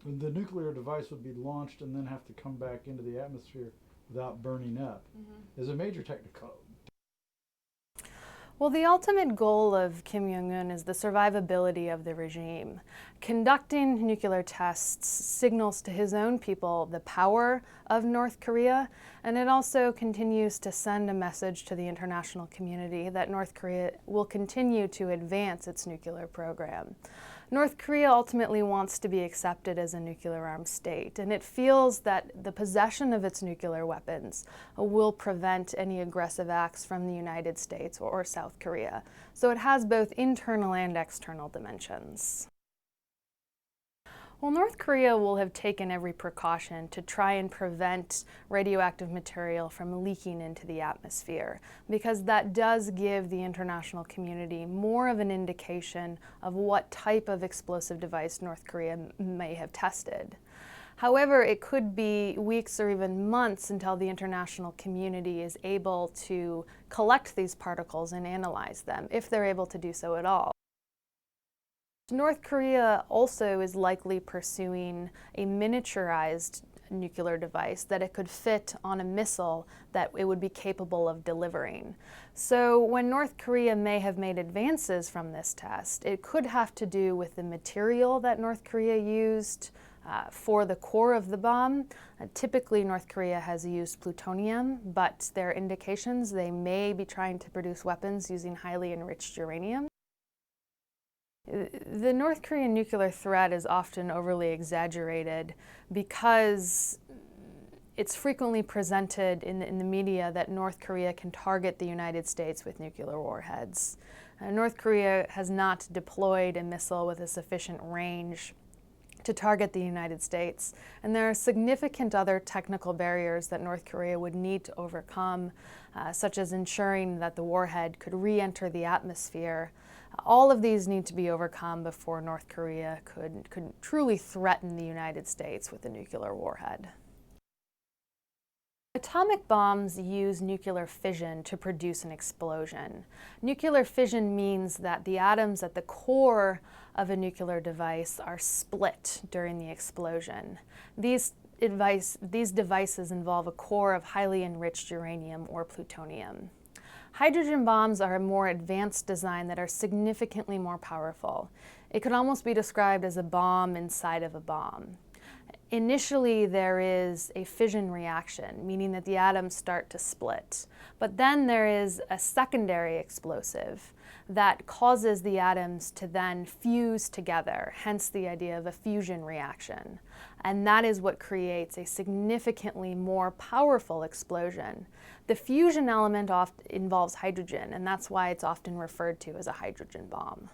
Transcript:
The nuclear device would be launched and then have to come back into the atmosphere without burning up. Is a major technical. Well, the ultimate goal of Kim Jong Un is the survivability of the regime. Conducting nuclear tests signals to his own people the power of North Korea, and it also continues to send a message to the international community that North Korea will continue to advance its nuclear program. North Korea ultimately wants to be accepted as a nuclear-armed state, and it feels that the possession of its nuclear weapons will prevent any aggressive acts from the United States or South Korea. So it has both internal and external dimensions. Well, North Korea will have taken every precaution to try and prevent radioactive material from leaking into the atmosphere, because that does give the international community more of an indication of what type of explosive device North Korea may have tested. However, it could be weeks or even months until the international community is able to collect these particles and analyze them, if they're able to do so at all. North Korea also is likely pursuing a miniaturized nuclear device that it could fit on a missile that it would be capable of delivering. So when North Korea may have made advances from this test, it could have to do with the material that North Korea used for the core of the bomb. Typically, North Korea has used plutonium, but there are indications they may be trying to produce weapons using highly enriched uranium. The North Korean nuclear threat is often overly exaggerated because it's frequently presented in the media that North Korea can target the United States with nuclear warheads. North Korea has not deployed a missile with a sufficient range to target the United States, and there are significant other technical barriers that North Korea would need to overcome, such as ensuring that the warhead could re-enter the atmosphere. All of these need to be overcome before North Korea could truly threaten the United States with a nuclear warhead. Atomic bombs use nuclear fission to produce an explosion. Nuclear fission means that the atoms at the core of a nuclear device are split during the explosion. These devices involve a core of highly enriched uranium or plutonium. Hydrogen bombs are a more advanced design that are significantly more powerful. It could almost be described as a bomb inside of a bomb. Initially, there is a fission reaction, meaning that the atoms start to split. But then there is a secondary explosive that causes the atoms to then fuse together, hence the idea of a fusion reaction. And that is what creates a significantly more powerful explosion. The fusion element often involves hydrogen, and that's why it's often referred to as a hydrogen bomb.